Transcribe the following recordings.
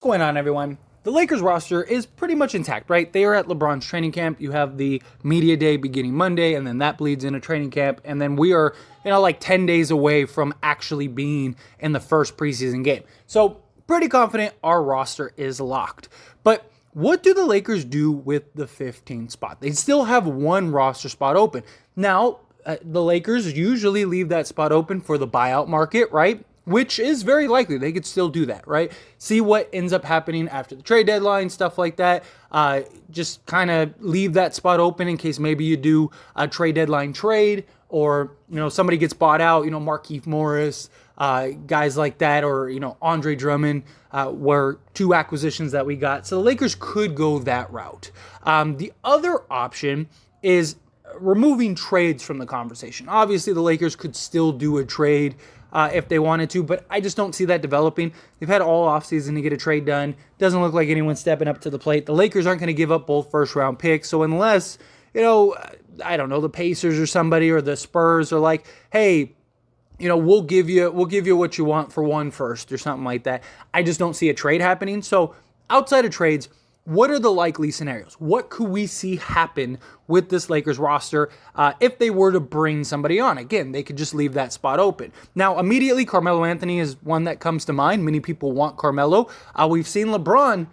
going on, everyone? The Lakers roster is pretty much intact, right? They are at LeBron's training camp. You have the media day beginning Monday, and then that bleeds into training camp. And then we are, like 10 days away from actually being in the first preseason game. So pretty confident our roster is locked. But what do the Lakers do with the 15th spot? They still have one roster spot open. Now, the Lakers usually leave that spot open for the buyout market, right? Which is very likely. They could still do that, right? See what ends up happening after the trade deadline, stuff like that. Just kind of leave that spot open in case maybe you do a trade deadline trade or, somebody gets bought out, Markieff Morris, guys like that, or, Andre Drummond were two acquisitions that we got. So the Lakers could go that route. The other option is removing trades from the conversation. Obviously, the Lakers could still do a trade if they wanted to, but I just don't see that developing. They've had all offseason to get a trade done. Doesn't look like anyone's stepping up to the plate. The Lakers aren't going to give up both first-round picks, so unless, I don't know, the Pacers or somebody or the Spurs are like, hey, we'll give you what you want for one first or something like that. I just don't see a trade happening. So outside of trades, what are the likely scenarios? What could we see happen with this Lakers roster if they were to bring somebody on? Again, they could just leave that spot open. Now, immediately, Carmelo Anthony is one that comes to mind. Many people want Carmelo. We've seen LeBron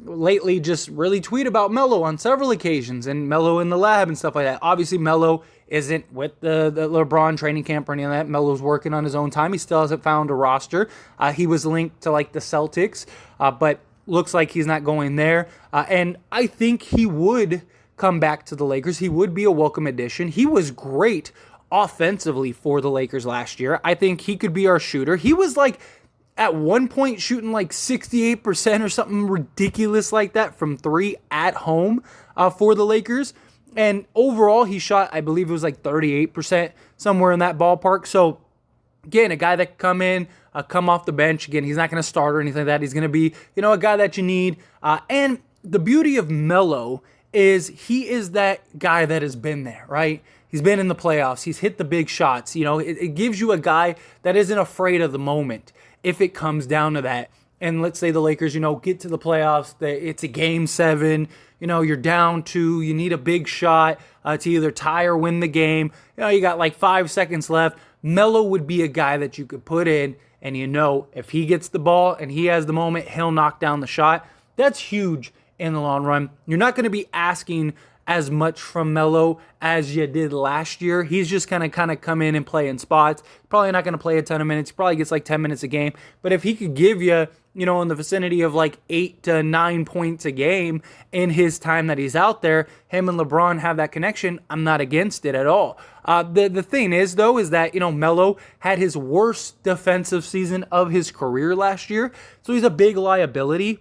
lately just really tweet about Melo on several occasions, and Melo in the lab and stuff like that. Obviously, Melo isn't with the LeBron training camp or any of that. Melo's working on his own time. He still hasn't found a roster. He was linked to the Celtics, but looks like he's not going there. And I think he would come back to the Lakers. He would be a welcome addition. He was great offensively for the Lakers last year. I think he could be our shooter. He was at one point shooting 68% or something ridiculous like that from three at home for the Lakers. And overall, he shot, I believe it was 38%, somewhere in that ballpark. So again, a guy that could come in, come off the bench. Again, he's not going to start or anything like that. He's going to be, a guy that you need. And the beauty of Melo is he is that guy that has been there, right? He's been in the playoffs. He's hit the big shots. It gives you a guy that isn't afraid of the moment if it comes down to that. And let's say the Lakers, get to the playoffs. It's a game 7. You're down 2. You need a big shot to either tie or win the game. You got 5 seconds left. Melo would be a guy that you could put in, and if he gets the ball and he has the moment, he'll knock down the shot. That's huge in the long run. You're not going to be asking as much from Melo as you did last year. He's just going to kind of come in and play in spots. Probably not going to play a ton of minutes. He probably gets 10 minutes a game. But if he could give you, in the vicinity of 8 to 9 points a game in his time that he's out there, him and LeBron have that connection, I'm not against it at all. The thing is, though, is that, Melo had his worst defensive season of his career last year. So he's a big liability.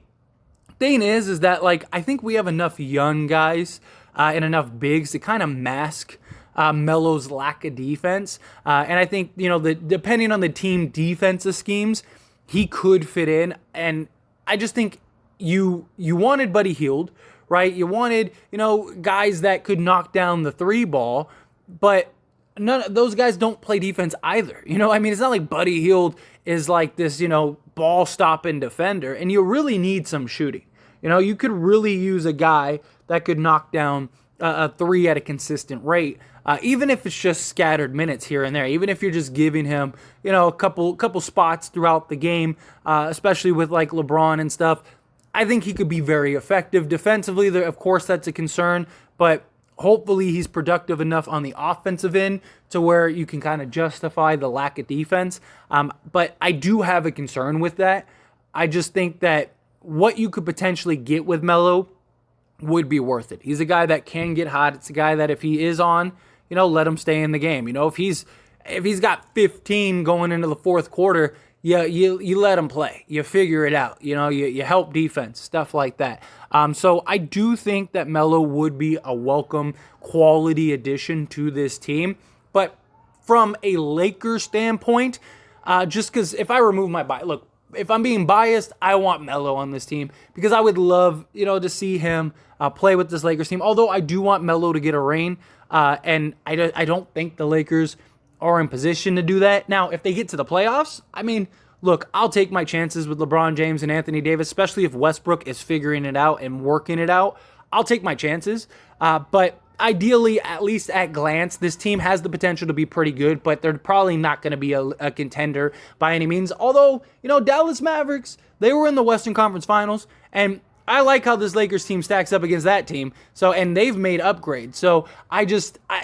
Thing is that, I think we have enough young guys and enough bigs to kind of mask Melo's lack of defense. And I think, depending on the team defensive schemes, he could fit in. And I just think you wanted Buddy Hield, right? You wanted, guys that could knock down the 3 ball, but none of those guys don't play defense either. It's not like Buddy Hield is this, ball stopping defender, and you really need some shooting. You could really use a guy that could knock down a 3 at a consistent rate, even if it's just scattered minutes here and there. Even if you're just giving him, a couple spots throughout the game, especially with LeBron and stuff. I think he could be very effective defensively. Of course, that's a concern, but hopefully he's productive enough on the offensive end to where you can kind of justify the lack of defense. But I do have a concern with that. I just think that what you could potentially get with Melo would be worth it. He's a guy that can get hot. It's a guy that if he is on, let him stay in the game. If he's got 15 going into the fourth quarter, you let him play. You figure it out. You help defense, stuff like that. So I do think that Melo would be a welcome quality addition to this team. But from a Lakers standpoint, just because if I remove my bias, look, if I'm being biased, I want Melo on this team because I would love, to see him play with this Lakers team. Although I do want Melo to get a ring, and I don't think the Lakers are in position to do that. Now, if they get to the playoffs, look, I'll take my chances with LeBron James and Anthony Davis, especially if Westbrook is figuring it out and working it out. I'll take my chances. But ideally, at least at glance, this team has the potential to be pretty good, but they're probably not going to be a contender by any means. Although, Dallas Mavericks, they were in the Western Conference Finals, and I like how this Lakers team stacks up against that team. So, and they've made upgrades. So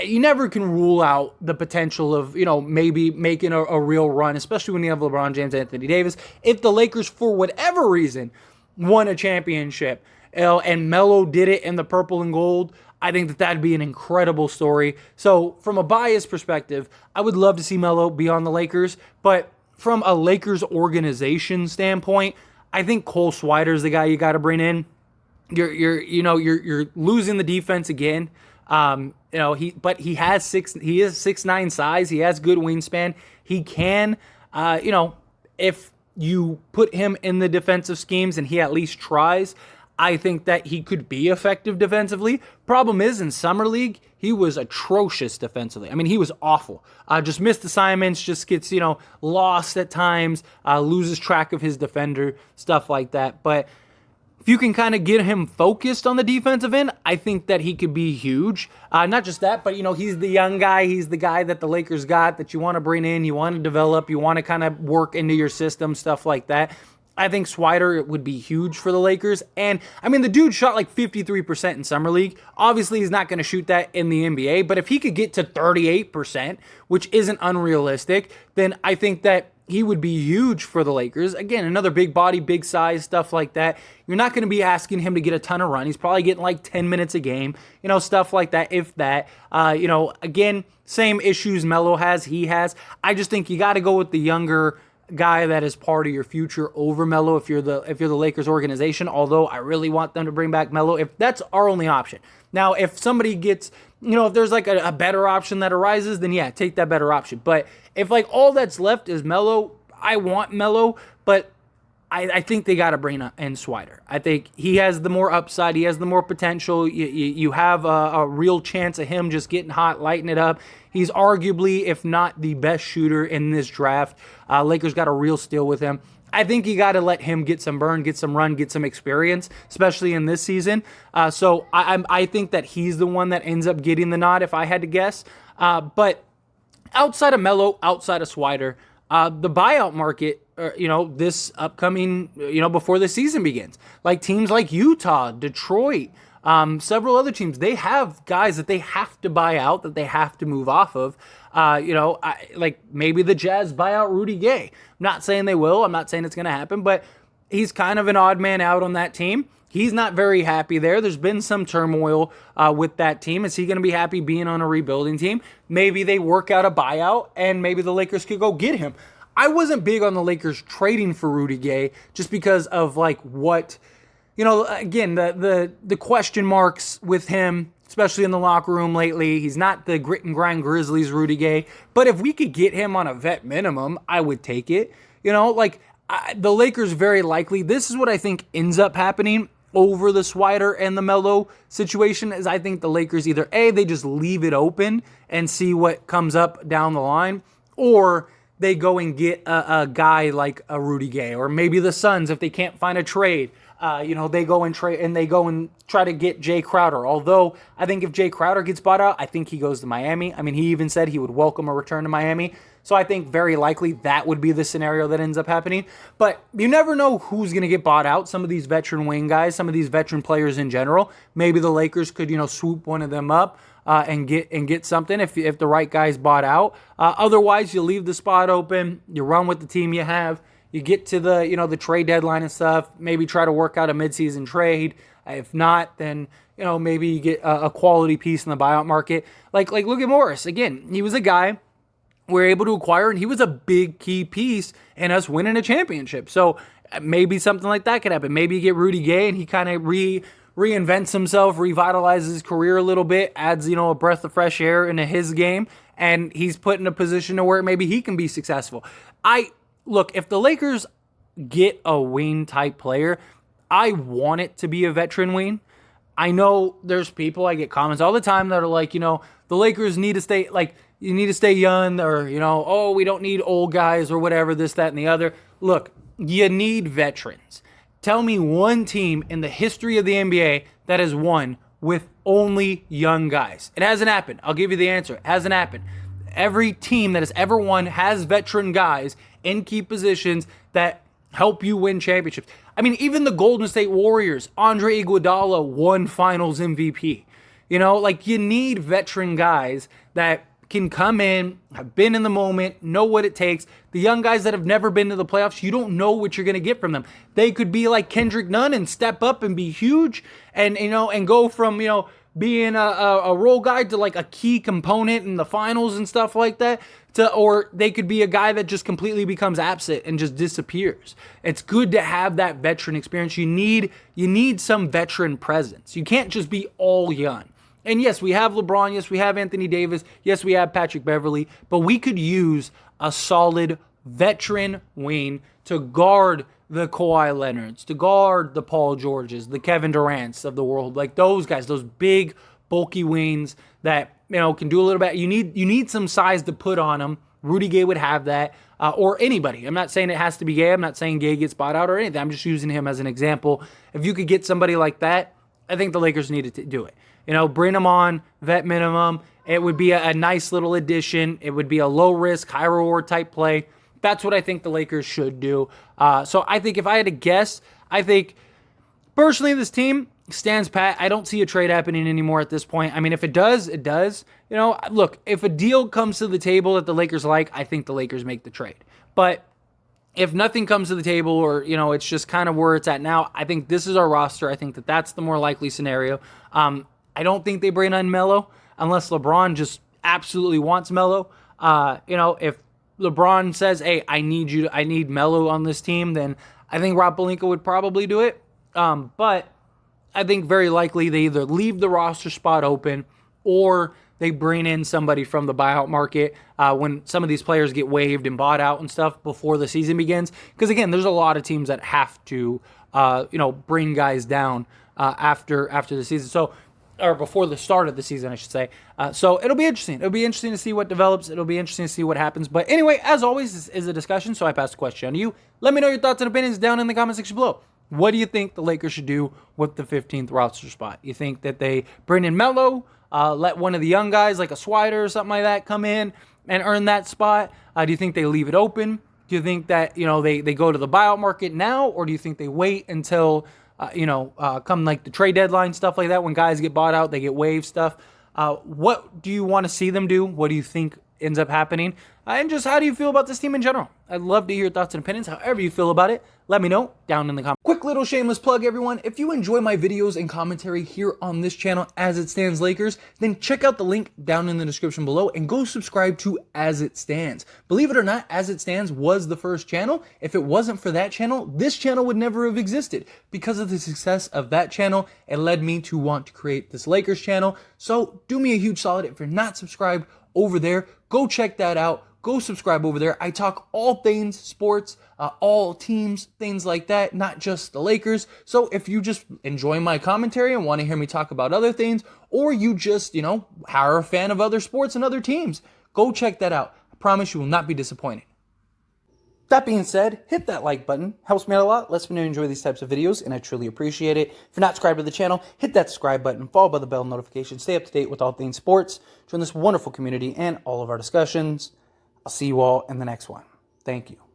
you never can rule out the potential of, maybe making a real run, especially when you have LeBron James, Anthony Davis. If the Lakers, for whatever reason, won a championship, and Melo did it in the purple and gold, I think that'd be an incredible story. So from a biased perspective, I would love to see Melo be on the Lakers, but from a Lakers organization standpoint, I think Cole Swider is the guy you got to bring in. You're losing the defense again. But he is 6'9" size. He has good wingspan. He can, if you put him in the defensive schemes and he at least tries, I think that he could be effective defensively. Problem is, in Summer League, he was atrocious defensively. I mean, he was awful. Just missed assignments, just gets, lost at times, loses track of his defender, stuff like that. But if you can kind of get him focused on the defensive end, I think that he could be huge. Not just that, but, he's the young guy. He's the guy that the Lakers got that you want to bring in, you want to develop, you want to kind of work into your system, stuff like that. I think Swider would be huge for the Lakers. And, the dude shot like 53% in Summer League. Obviously, he's not going to shoot that in the NBA. But if he could get to 38%, which isn't unrealistic, then I think that he would be huge for the Lakers. Again, another big body, big size, stuff like that. You're not going to be asking him to get a ton of run. He's probably getting like 10 minutes a game, stuff like that, if that. Again, same issues Melo has, he has. I just think you got to go with the younger guy that is part of your future over Melo if you're the Lakers organization, although I really want them to bring back Melo if that's our only option. Now, if somebody gets, if there's like a better option that arises, then yeah, take that better option. But if like all that's left is Melo, I want Melo, but I think they got to bring in Swider. I think he has the more upside. He has the more potential. You have a real chance of him just getting hot, lighting it up. He's arguably, if not the best shooter in this draft. Lakers got a real steal with him. I think you got to let him get some burn, get some run, get some experience, especially in this season. So I think that he's the one that ends up getting the nod, if I had to guess. But outside of Melo, outside of Swider, the buyout market, this upcoming, before the season begins, like teams like Utah, Detroit, several other teams, they have guys that they have to buy out, that they have to move off of. Like maybe the Jazz buy out Rudy Gay. I'm not saying they will. I'm not saying it's going to happen, but he's kind of an odd man out on that team. He's not very happy there. There's been some turmoil with that team. Is he going to be happy being on a rebuilding team? Maybe they work out a buyout and maybe the Lakers could go get him. I wasn't big on the Lakers trading for Rudy Gay just because of like what, again, the question marks with him, especially in the locker room lately. He's not the grit and grind Grizzlies Rudy Gay, but if we could get him on a vet minimum, I would take it. The Lakers very likely, this is what I think ends up happening over the Swider and the Melo situation, is I think the Lakers either A, they just leave it open and see what comes up down the line, or they go and get a guy like a Rudy Gay, or maybe the Suns, if they can't find a trade, they go and trade and they go and try to get Jay Crowder. Although I think if Jay Crowder gets bought out, I think he goes to Miami. He even said he would welcome a return to Miami. So I think very likely that would be the scenario that ends up happening. But you never know who's going to get bought out. Some of these veteran wing guys, some of these veteran players in general, maybe the Lakers could, swoop one of them up. And get something if the right guy's bought out. Otherwise, you leave the spot open. You run with the team you have. You get to the trade deadline and stuff. Maybe try to work out a midseason trade. If not, then maybe you get a quality piece in the buyout market. Like look at Morris again. He was a guy we're able to acquire, and he was a big key piece in us winning a championship. So maybe something like that could happen. Maybe you get Rudy Gay and he kind of reinvents himself, revitalizes his career a little bit, adds, a breath of fresh air into his game, and he's put in a position to where maybe he can be successful. Look, if the Lakers get a wing type player, I want it to be a veteran wing. I know there's people, I get comments all the time that are like, the Lakers need to stay, like, you need to stay young, or, we don't need old guys or whatever, this, that, and the other. look, you need veterans. Tell me one team in the history of the NBA that has won with only young guys. It hasn't happened. I'll give you the answer. It hasn't happened. Every team that has ever won has veteran guys in key positions that help you win championships. I mean, even the Golden State Warriors, Andre Iguodala won Finals MVP. You know, like, you need veteran guys that can come in, have been in the moment, know what it takes. The young guys that have never been to the playoffs, you don't know what you're going to get from them. They could be like Kendrick Nunn and step up and be huge and, you know, and go from, you know, being a role guy to like a key component in the finals and stuff like that. Or they could be a guy that just completely becomes absent and just disappears. It's good to have that veteran experience. You need some veteran presence. You can't just be all young. And yes, we have LeBron. Yes, we have Anthony Davis. Yes, we have Patrick Beverley. But we could use a solid veteran wing to guard the Kawhi Leonards, to guard the Paul Georges, the Kevin Durants of the world. Like those guys, those big, bulky wings that, you know, can do a little bit. You need some size to put on them. Rudy Gay would have that, or anybody. I'm not saying it has to be Gay. I'm not saying Gay gets bought out or anything. I'm just using him as an example. If you could get somebody like that, I think the Lakers needed to do it. You know, bring them on, vet minimum. It would be a nice little addition. It would be a low risk, high reward type play. That's what I think the Lakers should do. So I think if I had to guess, I think personally this team stands pat. I don't see a trade happening anymore at this point. I mean, if it does, it does. You know, look, if a deal comes to the table that the Lakers like, I think the Lakers make the trade. But if nothing comes to the table or, you know, it's just kind of where it's at now, I think this is our roster. I think that that's the more likely scenario. I don't think they bring on Melo unless LeBron just absolutely wants Melo. You know, if LeBron says, hey, I need Melo on this team, then I think Rob Pelinka would probably do it. But I think very likely they either leave the roster spot open or they bring in somebody from the buyout market when some of these players get waived and bought out and stuff before the season begins. Because, again, there's a lot of teams that have to, you know, bring guys down after the season. So, or before the start of the season, I should say. So it'll be interesting. It'll be interesting to see what develops. It'll be interesting to see what happens. But anyway, as always, this is a discussion, so I pass the question on to you. Let me know your thoughts and opinions down in the comment section below. What do you think the Lakers should do with the 15th roster spot? You think that they bring in Melo, let one of the young guys like a Swider or something like that come in and earn that spot? Do you think they leave it open? Do you think that, you know, they go to the buyout market now, or do you think they wait until come like the trade deadline, stuff like that, when guys get bought out, they get waived stuff? What do you want to see them do? What do you think ends up happening? And just how do you feel about this team in general? I'd love to hear your thoughts and opinions, however you feel about it. Let me know down in the comments. Quick little shameless plug, everyone. If you enjoy my videos and commentary here on this channel, As It Stands Lakers, then check out the link down in the description below and go subscribe to As It Stands. Believe it or not, As It Stands was the first channel. If it wasn't for that channel, this channel would never have existed. Because of the success of that channel, it led me to want to create this Lakers channel. So do me a huge solid. If you're not subscribed over there, go check that out. Go subscribe over there. I talk all things sports, all teams, things like that, not just the Lakers. So if you just enjoy my commentary and want to hear me talk about other things, or you just, you know, are a fan of other sports and other teams, go check that out. I promise you will not be disappointed. That being said, hit that like button. Helps me out a lot. Lets me know you enjoy these types of videos, and I truly appreciate it. If you're not subscribed to the channel, hit that subscribe button, followed by the bell notification. Stay up to date with all things sports. Join this wonderful community and all of our discussions. I'll see you all in the next one. Thank you.